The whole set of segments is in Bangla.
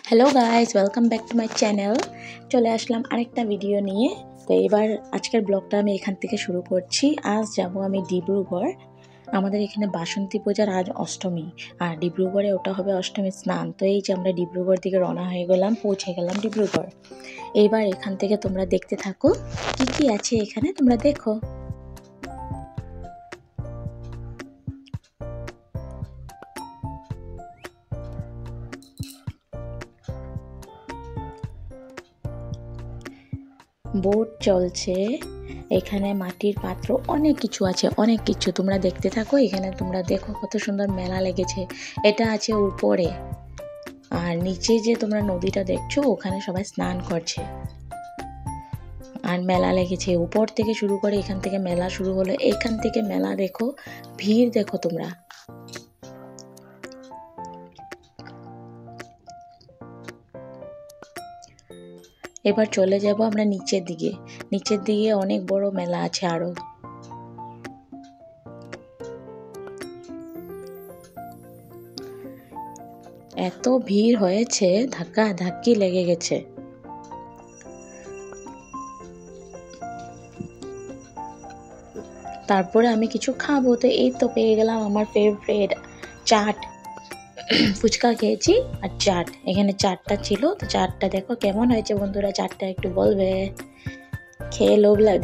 Hello guys, welcome back to my channel. চলে আসলাম আরেকটা ভিডিও নিয়ে। তো এবার আজকের ব্লগটা আমি এখান থেকে শুরু করছি। আজ যাব আমি ডিব্রুগড়। আমাদের এখানে বাসন্তী পূজার আজ অষ্টমী, আর ডিব্রুগড়ে ওটা হবে অষ্টমী স্নান। তো এই যে আমরা ডিব্রুগড় দিকে রওনা হয়ে গেলাম, পৌঁছে গেলাম ডিব্রুগড়। এইবার এখান থেকে তোমরা দেখতে থাকো কি কি আছে এখানে, তোমরা দেখো। বোট চলছে এখানে, মাটির পাত্র, অনেক কিছু আছে, অনেক কিছু তোমরা দেখতে থাকো। এখানে তোমরা দেখো কত সুন্দর মেলা লেগেছে। এটা আছে উপরে, আর নিচে যে তোমরা নদীটা দেখছো ওখানে সবাই স্নান করছে আর মেলা লেগেছে। উপর থেকে শুরু করে এখান থেকে মেলা শুরু হলো। এখান থেকে মেলা দেখো, ভিড় দেখো তোমরা। এবার চলে যাব আমরা নিচের দিকে। নিচের দিকে অনেক বড় মেলা আছে আরো। এত ভিড় হয়েছে, ধাক্কা ধাক্কি লেগে গেছে। তারপরে আমি কিছু খাবো, তো এই তো পেয়ে গেলাম আমার ফেভারিট চাট। ফুচকা খেয়েছি আর চাট, এখানে চাটটা ছিল। তো চাটটা দেখো কেমন হয়েছে বন্ধুরা, চাটটা একটু বলবে। খেয়ে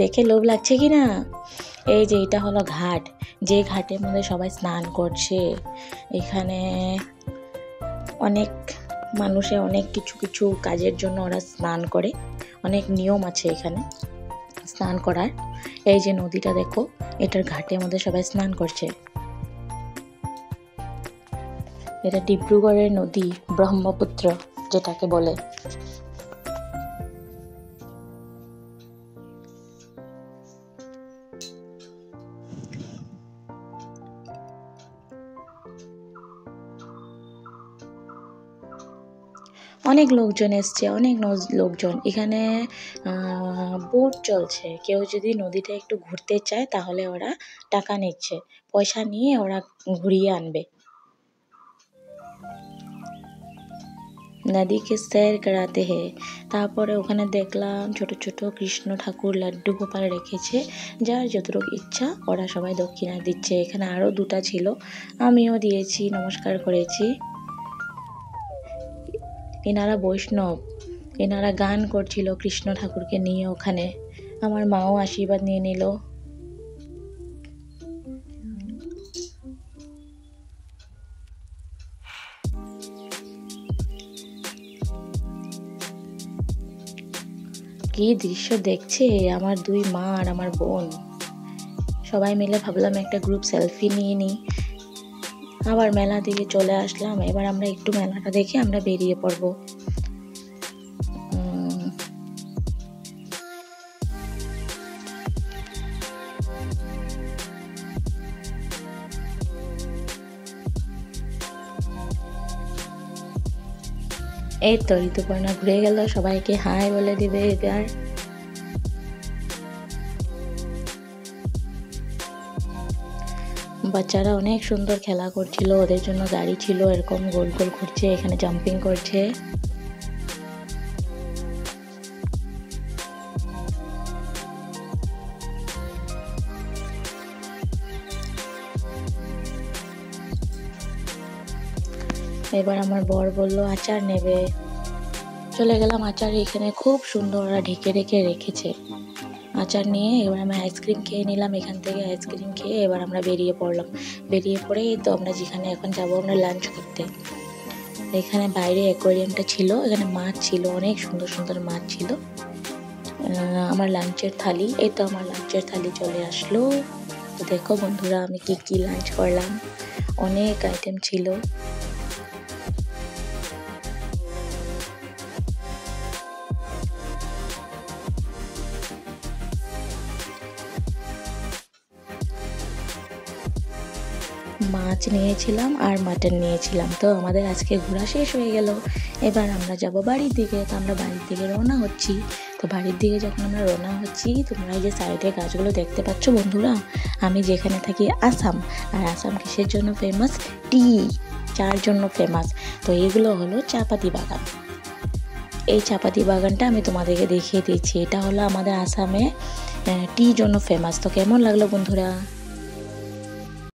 দেখে লোভ লাগছে কি না। এই যে এটা হলো ঘাট, যে ঘাটের মধ্যে সবাই স্নান করছে। এখানে অনেক মানুষে অনেক কিছু কিছু কাজের জন্য ওরা স্নান করে, অনেক নিয়ম আছে এখানে স্নান করার। এই যে নদীটা দেখো, এটার ঘাটের মধ্যে সবাই স্নান করছে। এটা ডিব্রুগড়ের নদী, ব্রহ্মপুত্র যেটাকে বলে। অনেক লোকজন এসছে, অনেক লোকজন এখানে। বোট চলছে, কেউ যদি নদীটা একটু ঘুরতে চায় তাহলে ওরা টাকা নিচ্ছে, পয়সা নিয়ে ওরা ঘুরিয়ে আনবে। নদীকে সैर कराते हैं। তারপরে ওখানে দেখলাম ছোট ছোট কৃষ্ণ ঠাকুর, লাড্ডু গোপাল রেখেছে, যার যতটুকু ইচ্ছা ওরা সবাই দক্ষিণা দিচ্ছে। এখানে আরও দুটা ছিল, আমিও দিয়েছি, নমস্কার করেছি। এনারা বৈষ্ণব, এনারা গান করছিল কৃষ্ণ ঠাকুরকে নিয়ে ওখানে। আমার মাও আশীর্বাদ নিয়ে নিল। কি দৃশ্য দেখছে আমার দুই মা আর আমার বোন। সবাই মিলে ভাবলাম একটা গ্রুপ সেলফি নিয়ে নিই। আবার মেলা দিকে চলে আসলাম। এবার আমরা একটু মেলাটা দেখে আমরা বেরিয়ে পড়বো। এই তো ঋতুপর্ণা ঘুরে গেল, সবাইকে হাই বলে দিবে এবার। বাচ্চারা অনেক সুন্দর খেলা করছিল, ওদের জন্য গাড়ি ছিল, এরকম গোল গোল ঘুরছে, এখানে জাম্পিং করছে। এবার আমার বর বলল আচার নেবে, চলে গেলাম আচার। এখানে খুব সুন্দর ওরা ঢেকে ঢেকে রেখেছে আচার নিয়ে। এবার আমি আইসক্রিম খেয়ে নিলাম এখান থেকে। আইসক্রিম খেয়ে এবার আমরা বেরিয়ে পড়লাম। বেরিয়ে পড়ে তো আমরা যেখানে এখন যাবো আমরা লাঞ্চ করতে। এখানে বাইরে অ্যাকোয়ারিয়ামটা ছিল, এখানে মাছ ছিল, অনেক সুন্দর সুন্দর মাছ ছিল। আমার লাঞ্চের থালি, এই তো আমার লাঞ্চের থালি চলে আসলো। তো দেখো বন্ধুরা আমি কি কি লাঞ্চ করলাম, অনেক আইটেম ছিল। মাছ নিয়েছিলাম আর মাটন নিয়েছিলাম। তো আমাদের আজকে ঘোরা শেষ হয়ে গেল। এবার আমরা যাব বাড়ির দিকে। তো আমরা বাড়ির দিকে রওনা হচ্ছি। তো বাড়ির দিকে যখন আমরা রওনা হচ্ছি, তোমরা এই যে সাইডে গাছগুলো দেখতে পাচ্ছ বন্ধুরা, আমি যেখানে থাকি আসাম, আর আসাম কিসের জন্য ফেমাস? টি, চার জন্য ফেমাস। তো এগুলো হলো চা পাতি বাগান। এই চাপাতি বাগানটা আমি তোমাদেরকে দেখিয়ে দিচ্ছি। এটা হলো আমাদের আসামে টি জন্য ফেমাস। তো কেমন লাগলো বন্ধুরা?